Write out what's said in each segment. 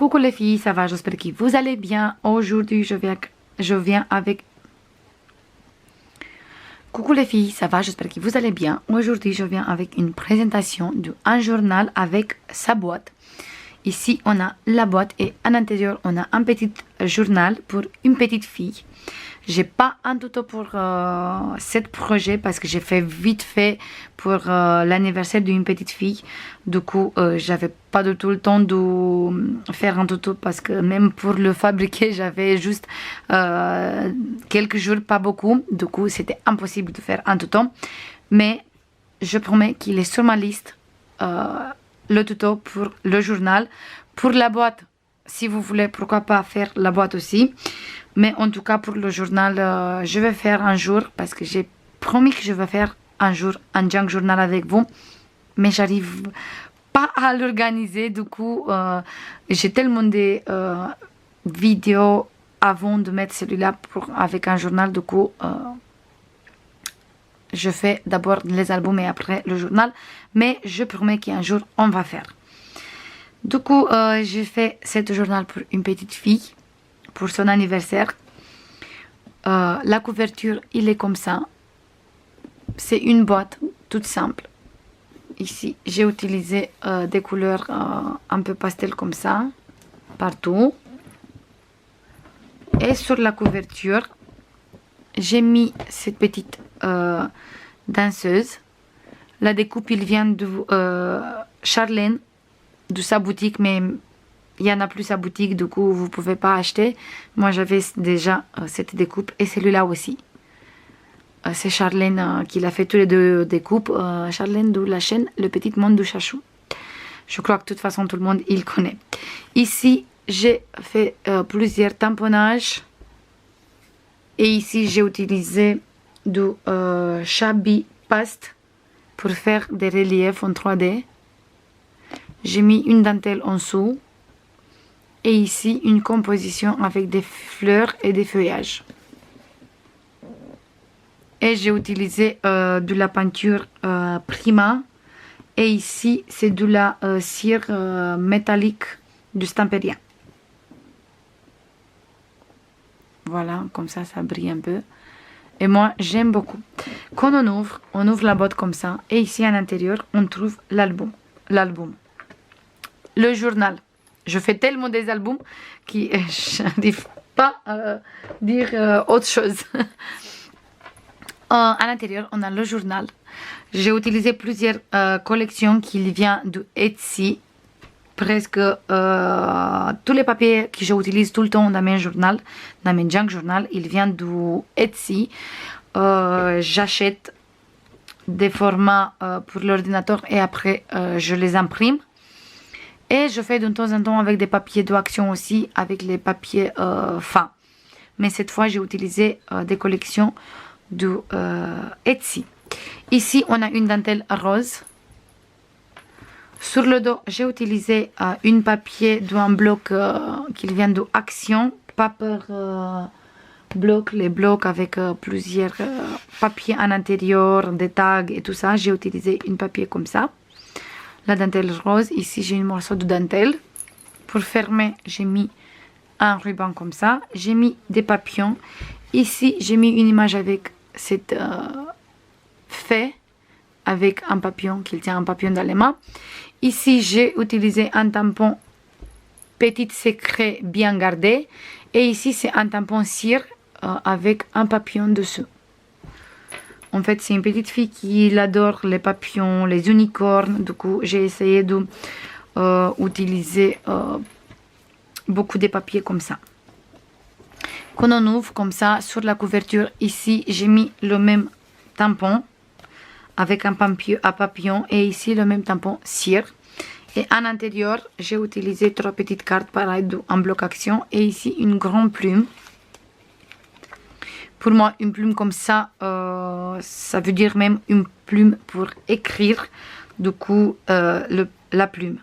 Coucou les filles, ça va? J'espère que vous allez bien. Aujourd'hui, je viens avec... Coucou les filles, ça va? J'espère que vous allez bien. Aujourd'hui, je viens avec une présentation d'un journal avec sa boîte. Ici, on a la boîte et à l'intérieur, on a un petit journal pour une petite fille. J'ai pas un tuto pour ce projet parce que j'ai fait vite fait pour l'anniversaire d'une petite fille. Du coup, j'avais pas du tout le temps de faire un tuto parce que même pour le fabriquer, j'avais juste quelques jours, pas beaucoup. Du coup, c'était impossible de faire un tuto. Mais je promets qu'il est sur ma liste le tuto pour le journal. Pour la boîte, si vous voulez, pourquoi pas faire la boîte aussi. Mais en tout cas, pour le journal, je vais faire un jour parce que j'ai promis que je vais faire un jour un junk journal avec vous. Mais j'arrive pas à l'organiser. Du coup, j'ai tellement de vidéos avant de mettre celui-là avec un journal. Du coup, je fais d'abord les albums et après le journal. Mais je promets qu'un jour, on va faire. Du coup, j'ai fait ce journal pour une petite fille. Pour son anniversaire. La couverture, il est comme ça. C'est une boîte toute simple. Ici, j'ai utilisé des couleurs un peu pastel comme ça, partout. Et sur la couverture, j'ai mis cette petite danseuse. La découpe, il vient de Charlène, de sa boutique, mais... il y en a plus à boutique, du coup, vous ne pouvez pas acheter. Moi, j'avais déjà cette découpe et celui-là aussi. C'est Charlène qui l'a fait tous les deux découpes. Charlène de la chaîne Le Petit Monde du Chachou. Je crois que de toute façon, tout le monde, il connaît. Ici, j'ai fait plusieurs tamponnages. Et ici, j'ai utilisé du Shabby Paste pour faire des reliefs en 3D. J'ai mis une dentelle en dessous. Et ici, une composition avec des fleurs et des feuillages. Et j'ai utilisé de la peinture Prima. Et ici, c'est de la cire métallique du Stamperia. Voilà, comme ça, ça brille un peu. Et moi, j'aime beaucoup. Quand on ouvre la boîte comme ça. Et ici, à l'intérieur, on trouve l'album. Le journal. Je fais tellement des albums que je n'arrive pas à dire autre chose. À l'intérieur, on a le journal. J'ai utilisé plusieurs collections qui viennent de Etsy. Presque tous les papiers que j'utilise tout le temps dans mes journal, dans mes junk journal, ils viennent de Etsy. J'achète des formats pour l'ordinateur et après je les imprime. Et je fais de temps en temps avec des papiers d'action aussi, avec les papiers fins. Mais cette fois, j'ai utilisé des collections de Etsy. Ici, on a une dentelle rose. Sur le dos, j'ai utilisé une papier d'un bloc qui vient de Action. Paper bloc, les blocs avec plusieurs papiers à l'intérieur, des tags et tout ça. J'ai utilisé une papier comme ça. La dentelle rose, ici j'ai un morceau de dentelle. Pour fermer, j'ai mis un ruban comme ça. J'ai mis des papillons. Ici, j'ai mis une image avec cette fée, avec un papillon, qui tient un papillon dans les mains. Ici, j'ai utilisé un tampon petit secret bien gardé. Et ici, c'est un tampon cire avec un papillon dessous. En fait, c'est une petite fille qui adore les papillons, les unicornes. Du coup, j'ai essayé d'utiliser beaucoup de papiers comme ça. Quand on ouvre comme ça, sur la couverture, ici, j'ai mis le même tampon avec un papillon. Et ici, le même tampon cire. Et à l'intérieur, j'ai utilisé 3 petites cartes pareilles en bloc action. Et ici, une grande plume. Pour moi, une plume comme ça, ça veut dire même une plume pour écrire. Du coup, la plume,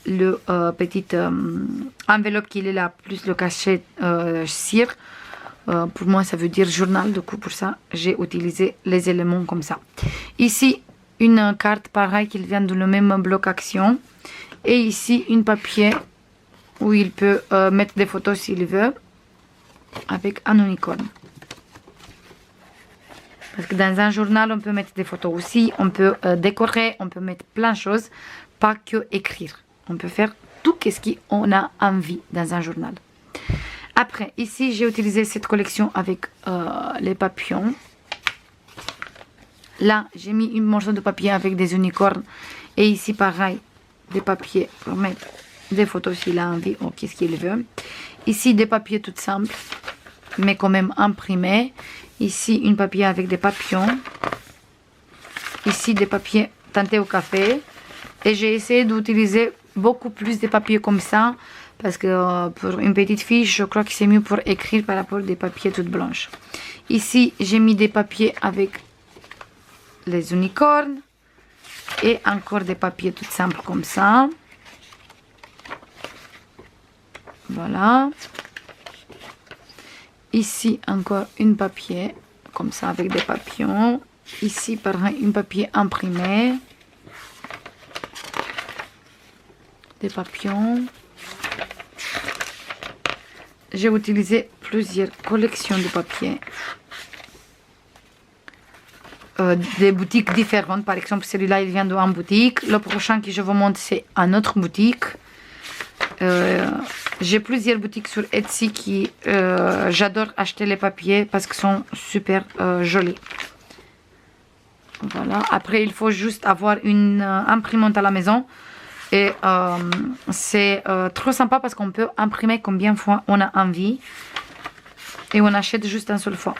le petit enveloppe qui est là, plus le cachet cire. Pour moi, ça veut dire journal. Du coup, pour ça, j'ai utilisé les éléments comme ça. Ici, une carte pareille qui vient de le même bloc action. Et ici, une papier où il peut mettre des photos s'il veut, avec un unicorne. Parce que dans un journal, on peut mettre des photos aussi, on peut décorer, on peut mettre plein de choses, pas que écrire. On peut faire tout ce qu'on a envie dans un journal. Après, ici, j'ai utilisé cette collection avec les papillons. Là, j'ai mis une morceau de papier avec des unicornes. Et ici, pareil, des papiers pour mettre des photos s'il a envie ou qu'est-ce qu'il veut. Ici, des papiers tout simples, mais quand même imprimés. Ici, une papier avec des papillons. Ici, des papiers teintés au café. Et j'ai essayé d'utiliser beaucoup plus de papiers comme ça. Parce que pour une petite fille, je crois que c'est mieux pour écrire par rapport à des papiers toutes blanches. Ici, j'ai mis des papiers avec les unicornes. Et encore des papiers tout simples comme ça. Voilà. Ici, encore un papier comme ça avec des papillons. Ici, pareil, un papier imprimé. Des papillons. J'ai utilisé plusieurs collections de papier. Des boutiques différentes. Par exemple, celui-là, il vient d'une boutique. Le prochain que je vous montre, c'est une autre boutique. J'ai plusieurs boutiques sur Etsy qui j'adore acheter les papiers parce qu'ils sont super jolis. Voilà. Après, il faut juste avoir une imprimante à la maison. Et c'est trop sympa parce qu'on peut imprimer combien de fois on a envie. Et on achète juste une seule fois.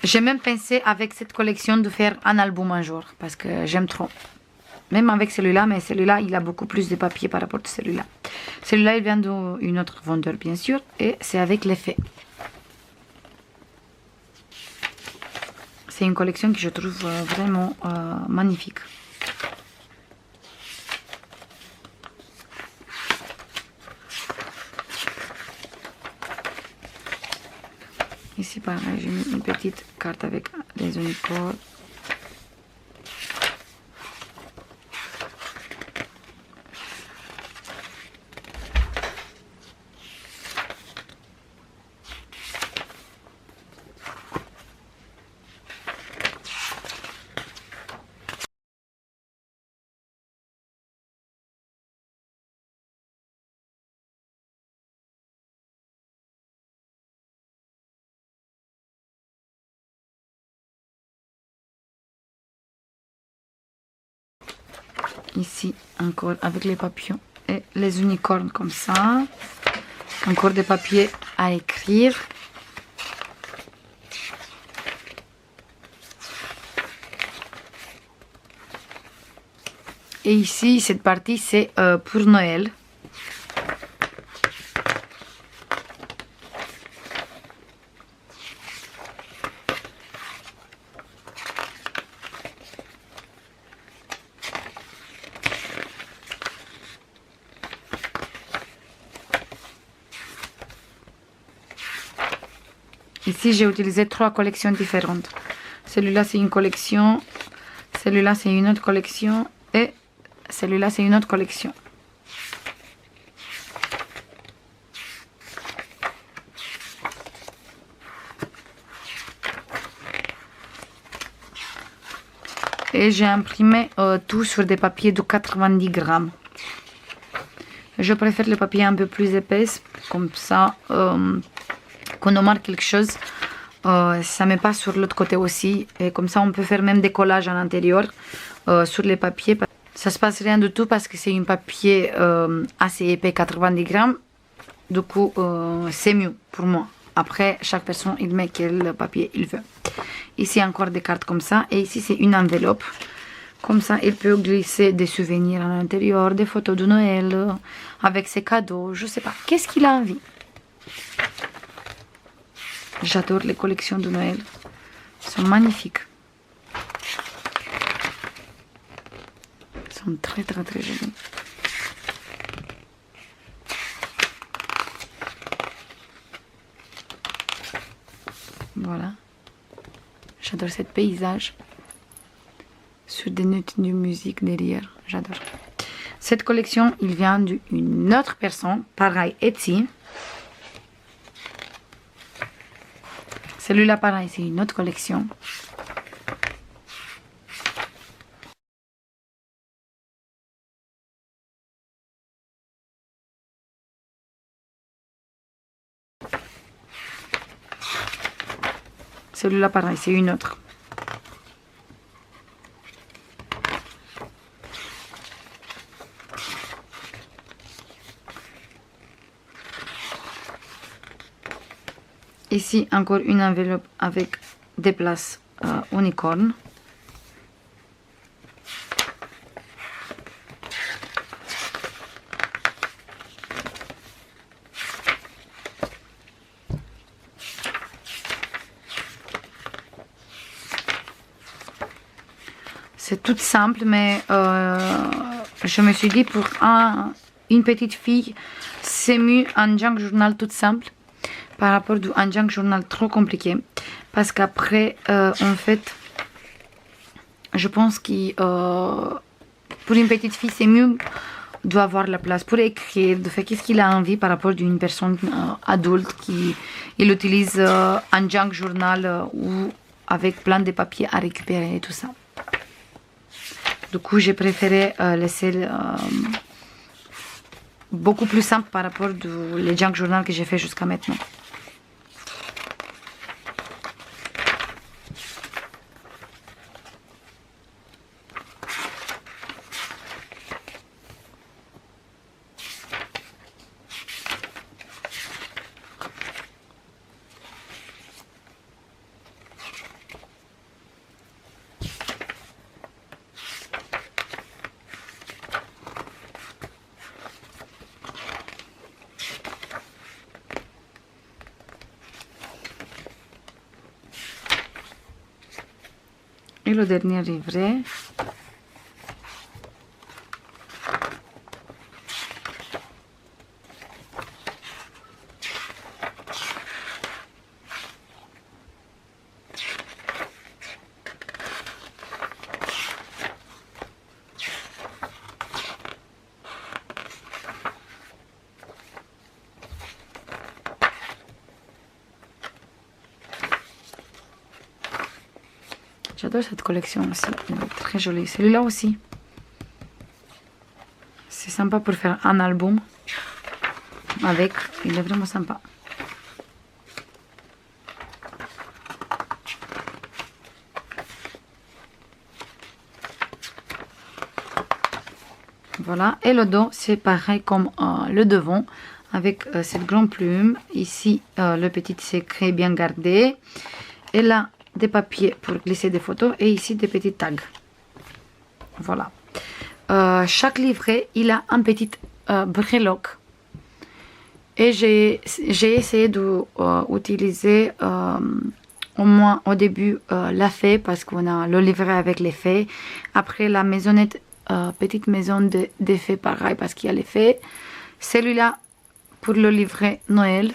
J'ai même pensé avec cette collection de faire un album un jour. Parce que j'aime trop. Même avec celui-là, mais celui-là, il a beaucoup plus de papier par rapport à celui-là. Celui-là, il vient d'une autre vendeur, bien sûr. Et c'est avec l'effet. C'est une collection que je trouve vraiment magnifique. Ici, pareil, j'ai mis une petite carte avec les unicornes. Ici, encore avec les papillons et les unicornes comme ça. Encore des papiers à écrire. Et ici, cette partie, c'est pour Noël. Ici, j'ai utilisé 3 collections différentes. Celui-là, c'est une collection. Celui-là, c'est une autre collection. Et celui-là, c'est une autre collection. Et j'ai imprimé tout sur des papiers de 90 grammes. Je préfère les papiers un peu plus épais. Comme ça, quand on marque quelque chose, ça ne met pas sur l'autre côté aussi. Et comme ça, on peut faire même des collages à l'intérieur sur les papiers. Ça se passe rien du tout parce que c'est un papier assez épais, 90 grammes. Du coup, c'est mieux pour moi. Après, chaque personne, il met quel papier il veut. Ici, encore des cartes comme ça. Et ici, c'est une enveloppe. Comme ça, il peut glisser des souvenirs à l'intérieur, des photos de Noël, avec ses cadeaux, je sais pas. Qu'est-ce qu'il a envie? J'adore les collections de Noël. Elles sont magnifiques. Elles sont très très très jolies. Voilà. J'adore ce paysage. Sur des notes de musique derrière. J'adore. Cette collection, il vient d'une autre personne, pareil, Etsy. Celui-là, pareil, c'est une autre collection. Celui-là, pareil, c'est une autre. Ici, encore une enveloppe avec des places unicornes. C'est tout simple, mais je me suis dit pour une petite fille, c'est mieux un junk journal tout simple par rapport à un junk journal trop compliqué. Parce qu'après, en fait, je pense que pour une petite fille, c'est mieux d'avoir la place pour écrire, de faire qu'est-ce qu'il a envie par rapport à une personne adulte qui il utilise un junk journal ou avec plein de papiers à récupérer et tout ça. Du coup, j'ai préféré laisser beaucoup plus simple par rapport aux junk journal que j'ai fait jusqu'à maintenant. Et le dernier livret. J'adore cette collection aussi, elle est très jolie. Celui-là aussi. C'est sympa pour faire un album avec, il est vraiment sympa. Voilà, et le dos, c'est pareil comme le devant, avec cette grande plume. Ici, le petit secret bien gardé. Et là, des papiers pour glisser des photos et ici des petits tags. Voilà. Chaque livret, il a un petit breloque. Et j'ai essayé d'utiliser au moins au début la fée parce qu'on a le livret avec les fées. Après la maisonnette, petite maison de fées pareil parce qu'il y a les fées. Celui-là pour le livret Noël.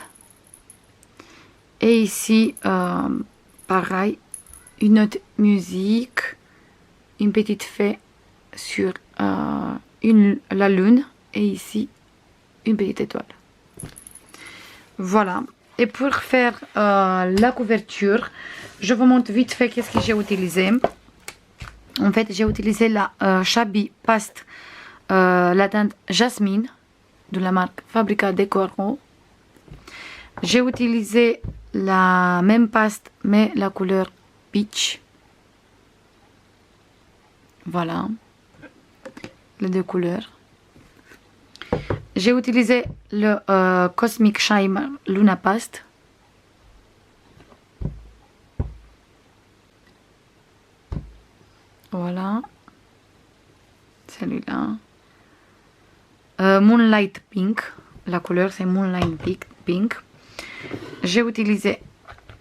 Et ici, pareil, une autre musique, une petite fée sur la lune et ici une petite étoile. Voilà. Et pour faire la couverture, je vous montre vite fait qu'est-ce que j'ai utilisé. En fait, j'ai utilisé la Shabby Paste, la teinte Jasmine de la marque Fabrica Decoro. J'ai utilisé la même paste mais la couleur peach. Voilà les deux couleurs. J'ai utilisé le Cosmic Shine Luna Paste. Voilà celui-là. Moonlight Pink, la couleur c'est Moonlight Pink. J'ai utilisé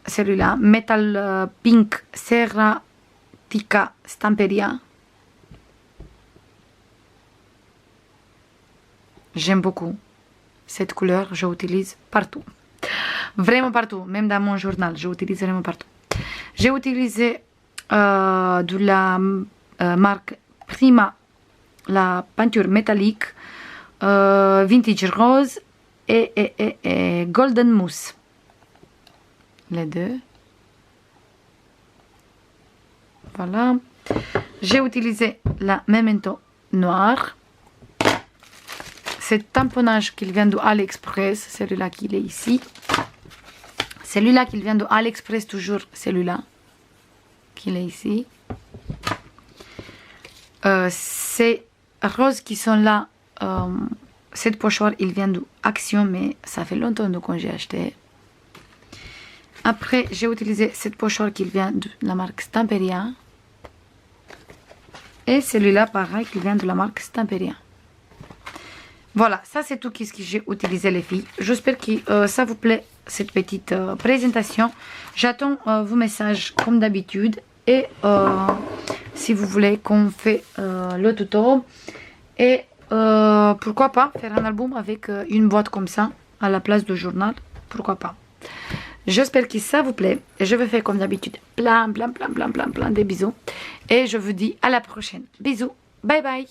celui-là, Metal Pink Serratica Stamperia. J'aime beaucoup cette couleur, je l'utilise partout. Vraiment partout, même dans mon journal, je l'utilise vraiment partout. J'ai utilisé de la marque Prima la peinture métallique, vintage rose et golden mousse. Les deux. Voilà. J'ai utilisé la Memento noire. C'est tamponnage qui vient de AliExpress, celui-là qui est ici. Celui-là qui vient de AliExpress, toujours celui-là qui est ici. Ces roses qui sont là, cette pochoir, il vient de Action, mais ça fait longtemps que j'ai acheté. Après, j'ai utilisé cette pochoir qui vient de la marque Stamperia. Et celui-là, pareil, qui vient de la marque Stamperia. Voilà, ça c'est tout ce que j'ai utilisé les filles. J'espère que ça vous plaît, cette petite présentation. J'attends vos messages comme d'habitude. Et si vous voulez qu'on fait le tuto. Et pourquoi pas faire un album avec une boîte comme ça à la place du journal. Pourquoi pas. J'espère que ça vous plaît. Et je vais faire comme d'habitude plein de bisous. Et je vous dis à la prochaine. Bisous. Bye bye.